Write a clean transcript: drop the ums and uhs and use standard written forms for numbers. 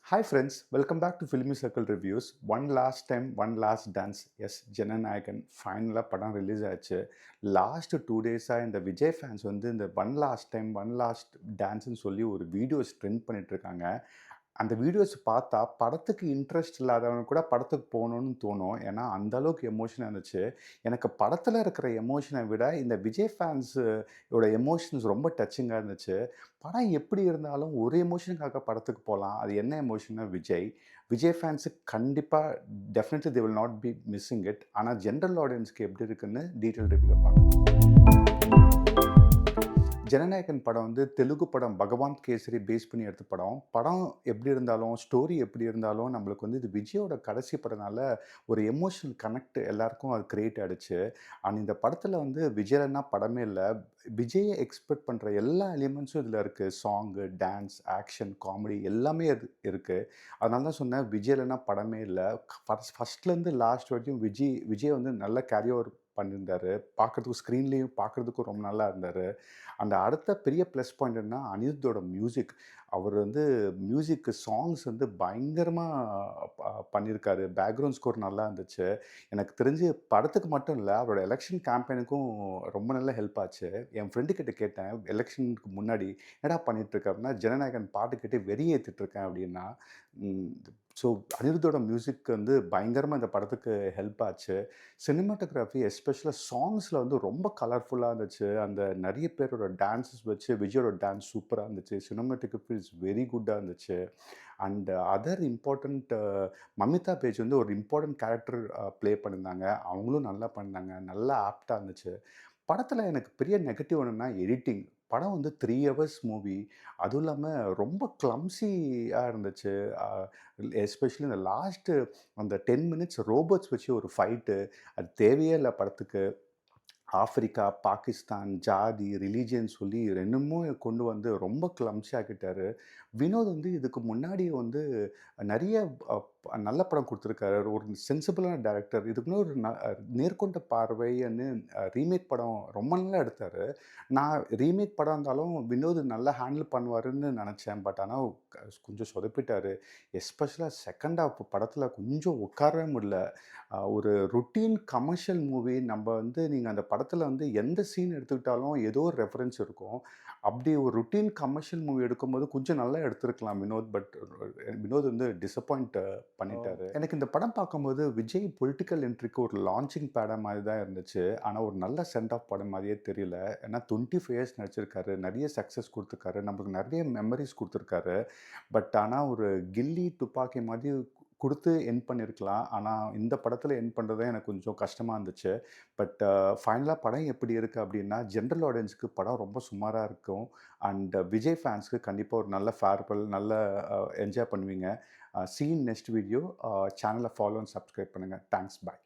Hi friends, welcome back to Filmy Circle Reviews. One last time, one last dance. Yes, Jananayagan ஃபைனலாக படம் release ஆச்சு. Last 2 டேஸாக இந்த Vijay fans வந்து இந்த one last time, one last டான்ஸ்ன்னு சொல்லி ஒரு வீடியோஸ் ட்ரெண்ட் பண்ணிட்டு இருக்காங்க. அந்த வீடியோஸ் பார்த்தா படத்துக்கு இன்ட்ரெஸ்ட் இல்லாதவங்க கூட படத்துக்கு போகணும்னு தோணும். ஏன்னா அந்த அளவுக்கு எமோஷனா இருந்துச்சு. எனக்கு படத்துல இருக்கிற எமோஷன விட இந்த விஜய் ஃபேன்ஸ் ஓட எமோஷன்ஸ் ரொம்ப டச்சிங்கா இருந்துச்சு. படம் எப்படி இருந்தாலும் ஒரு எமோஷனுக்காக படத்துக்கு போலாம். அது என்ன எமோஷன்னா விஜய். விஜய் ஃபேன்ஸுக்கு கண்டிப்பா definitely they will not be missing it. ஆனா ஜெனரல் ஆடியன்ஸ்க்கு எப்படி இருக்குன்னு டீட்டெயில் ரிவ்யூல பார்க்கலாம். ஜனநாயகன் படம் வந்து தெலுங்கு படம் பகவான் கேசரி பேஸ் பண்ணி எடுத்த படம். படம் எப்படி இருந்தாலும், ஸ்டோரி எப்படி இருந்தாலும் நம்மளுக்கு வந்து இது விஜயோட கடைசி படம்னால ஒரு எமோஷனல் கனெக்ட் எல்லாருக்கும் அது கிரியேட் ஆயிடுச்சு. அண்ட் இந்த படத்துல வந்து விஜய் இல்லன்னா படமே இல்ல. விஜய எக்ஸ்பெக்ட் பண்ற எல்லா எலிமெண்ட்ஸும் இதுல இருக்கு. சாங்கு, டான்ஸ், ஆக்ஷன், காமெடி எல்லாமே அது இருக்கு. அதனால தான் சொன்னேன் விஜய் இல்லன்னா படமே இல்ல. ஃபர்ஸ்ட்லேருந்து லாஸ்ட் வரைக்கும் விஜய் வந்து நல்ல கேரி ஓவர் பண்ணியிருந்தாரு. பார்க்கறதுக்கும் ஸ்க்ரீன்லேயும் பார்க்கறதுக்கும் ரொம்ப நல்லா இருந்தாரு. அந்த அடுத்த பெரிய ப்ளஸ் பாயிண்ட் என்னன்னா, அனிருத்தோட மியூசிக். அவர் வந்து மியூசிக் சாங்ஸ் வந்து பயங்கரமா பண்ணியிருக்காரு. பேக்ரவுண்ட் ஸ்கோர் நல்லா இருந்துச்சு. எனக்கு தெரிஞ்சு படத்துக்கு மட்டும் இல்ல, அவரோட எலக்ஷன் கேம்பெயினுக்கும் ரொம்ப நல்ல ஹெல்ப் ஆச்சு. என் ஃப்ரெண்டு கிட்ட கேட்டேன், எலக்ஷனுக்கு முன்னாடி "என்னடா பண்ணிட்டு இருக்க?" அப்படின்னா, "ஜனநாயகன் பாட்டு கேட்டு வெறியேத்திட்டு இருக்கேன்" அப்படின்னா. ம். ஸோ அனிருத்தோட மியூசிக் வந்து பயங்கரமா இந்த படத்துக்கு ஹெல்ப் ஆச்சு. சினிமாட்டோகிராஃபி எஸ்பெஷலா சாங்ஸ்ல வந்து ரொம்ப கலர்ஃபுல்லா இருந்துச்சு. அந்த நெறைய பேரோட டான்ஸஸ் வச்சு விஜயோட டான்ஸ் சூப்பரா இருந்துச்சு. சினிமாட்டோகிராஃபி இஸ் வெரி குட்டா இருந்துச்சு. And other important Mamitha page வந்து ஒரு இம்பார்ட்டன்ட் கேரக்டர் ப்ளே பண்ணியிருந்தாங்க. அவங்களும் நல்லா பண்ணாங்க. நல்லா ஆப்ட்டா இருந்துச்சு. படத்துல எனக்கு பெரிய நெகட்டிவ் என்னன்னா எடிட்டிங். படம் வந்து 3 ஹவர்ஸ் மூவி. அதுவும் இல்லாம ரொம்ப கிளம்ஸியா இருந்துச்சு. அ எஸ்பெஷலி இந்த லாஸ்ட் அந்த 10 மினிட்ஸ் ரோபோட்ஸ் வச்சு ஒரு ஃபைட்டு. அது தேவையே இல்ல படத்துக்கு. ஆஃப்ரிக்கா, பாகிஸ்தான், ஜாதி, ரிலிஜியன் சொல்லி என்னமோ கொண்டு வந்து ரொம்ப கிளம்ஸி ஆக்கிட்டாரு. வினோத் வந்து இதுக்கு முன்னாடி வந்து நெறைய நல்ல படம் குடுத்துருக்காரு. ஒரு சென்சிபிளான டைரக்டர். இதுக்கு முன்னாடி ஒரு நேர்கொண்ட பார்வைன்னு ரீமேக் படம் ரொம்ப நல்லா எடுத்தாரு. நான் ரீமேக் படம் இருந்தாலும் வினோத் நல்லா ஹேண்டில் பண்ணுவாருன்னு நெனச்சேன். பட் ஆனா கொஞ்சம் சொதப்பிட்டாரு. எஸ்பெஷலா செகண்ட் ஹாஃப் படத்துல கொஞ்சம் உட்காரவே முடியல. ஒரு ரொட்டீன் கமர்ஷியல் மூவி நம்ப வந்து நீங்க அந்த படத்துல வந்து எந்த சீன் எடுத்துக்கிட்டாலும் ஏதோ ஒரு ரெஃபரன்ஸ் இருக்கும். அப்படி ஒரு ரொட்டீன் கமர்ஷியல் மூவி எடுக்கும்போது கொஞ்சம் நல்லா எடுத்திருக்கலாம் வினோத். பட் வினோத் வந்து டிசப்பாயிண்ட் பண்ணிட்டாரு. எனக்கு இந்த படம் பார்க்கும்போது விஜய் பொலிட்டிக்கல் என்ட்ரிக்கு ஒரு லான்ச்சிங் பேடா மாரி தான் இருந்துச்சு. ஆனா ஒரு நல்ல சென்ட் ஆஃப் படம் மாரியே தெரியல. ஏன்னா 25 இயர்ஸ் நடிச்சிருக்காரு. நெறைய சக்சஸ் குடுத்துருக்காரு. நமக்கு நெறைய மெமரீஸ் குடுத்துருக்காரு. பட் ஆனா ஒரு கில்லி, துப்பாக்கி மாதிரி குடுத்து எண்ட் பண்ணியிருக்கலாம். ஆனா, இந்த படத்துல எண்ட் பண்றது தான் எனக்கு கொஞ்சம் கஷ்டமா இருந்துச்சு. பட் ஃபைனலா படம் எப்படி இருக்கு அப்டின்னா, ஜெனரல் ஆடியன்ஸ்‌க்கு படம் ரொம்ப சுமாரா இருக்கும். அண்ட் விஜய் ஃபேன்ஸ்‌க்கு கண்டிப்பா ஒரு நல்ல ஃபேர்வெல், நல்ல என்ஜாய் பண்ணுவீங்க. See you in next video. சேனல ஃபாலோ அண்ட் சப்ஸ்கிரைப் பண்ணுங்க. தேங்க்ஸ். பாய்.